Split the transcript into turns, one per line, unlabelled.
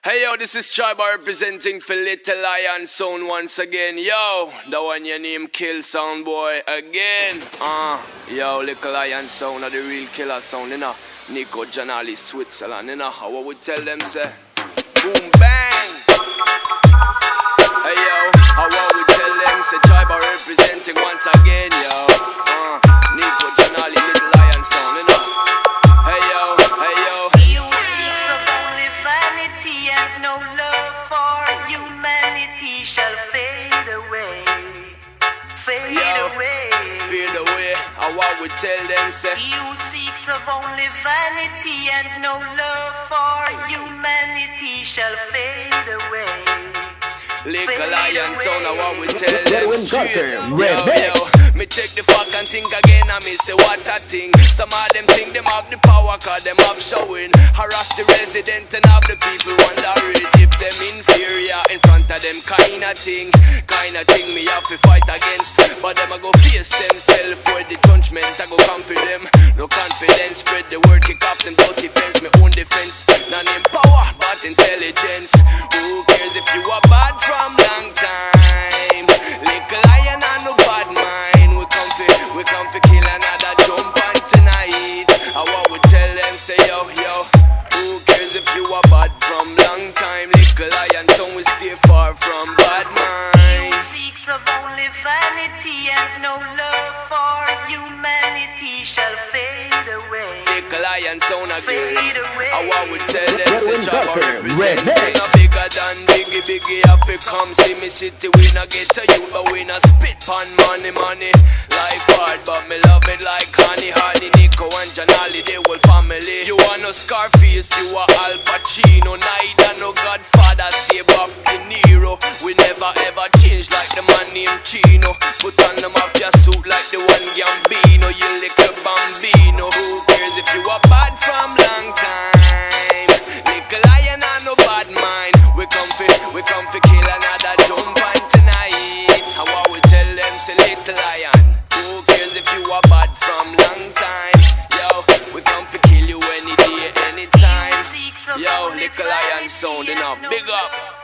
Hey yo, this is Tribe representing for Little Lion Sound once again. Yo, the one your name Kill Sound Boy again. Yo, Little Lion Sound are the real killer sound, you know. Nico Janali, Switzerland, you know. How we tell them say, boom bang. Hey yo, how we tell them say Tribe representing once again, yo. Nico Janali, Little Lion Sound, you know. Hey yo, hey yo.
No love for humanity shall fade away. Fade away.
Fade away. And what we tell them say,
he who seeks of only vanity and no love for humanity shall fade away.
Little Lion Sound, and what we tell them straight.
Garque
Yo,
Wremix.
me take the fuck and think again, and me say what a thing. Some of them think them have the power, cause them have showing. Harass the resident and have the people wondering if them inferior in front of them kinda thing me have to fight against. But them I go face themselves for the judgment, I go come for them. No confidence, spread the word, kick off them dirty fence. Me own defense, not in power but intelligence. Who cares if you are bad from long time? Little Lion and no bad mind. We come for kill another jump on tonight. And what we tell them say yo. Who cares if you are bad from long time? Little Lion Sound we stay far from bad mind.
Seeks of only vanity and no love for humanity shall fade away.
Little Lion Sound again.
Fade away.
And what we tell them say Tribe
Garque
representing
Wremix.
a bigger than Biggie have to come see me city. We not get to you but we not spit pon money. Life hard but me love it like honey. Nico and Janali, they whole family. You are no Scarface, you are Al Pacino. Neither no Godfather, stay Bob De Niro. We never ever change like the man named Chino. Put on the mafia suit like the one Gambino. You little bambino. Who cares if you are bad from long time? Little Lion and no bad mind. We come for kill another jump on tonight. How we tell them say Little Lion. Who cares if you are bad from long time? Yo, we come for kill you any day, anytime. Yo, Little Lion Sound, you know, big up.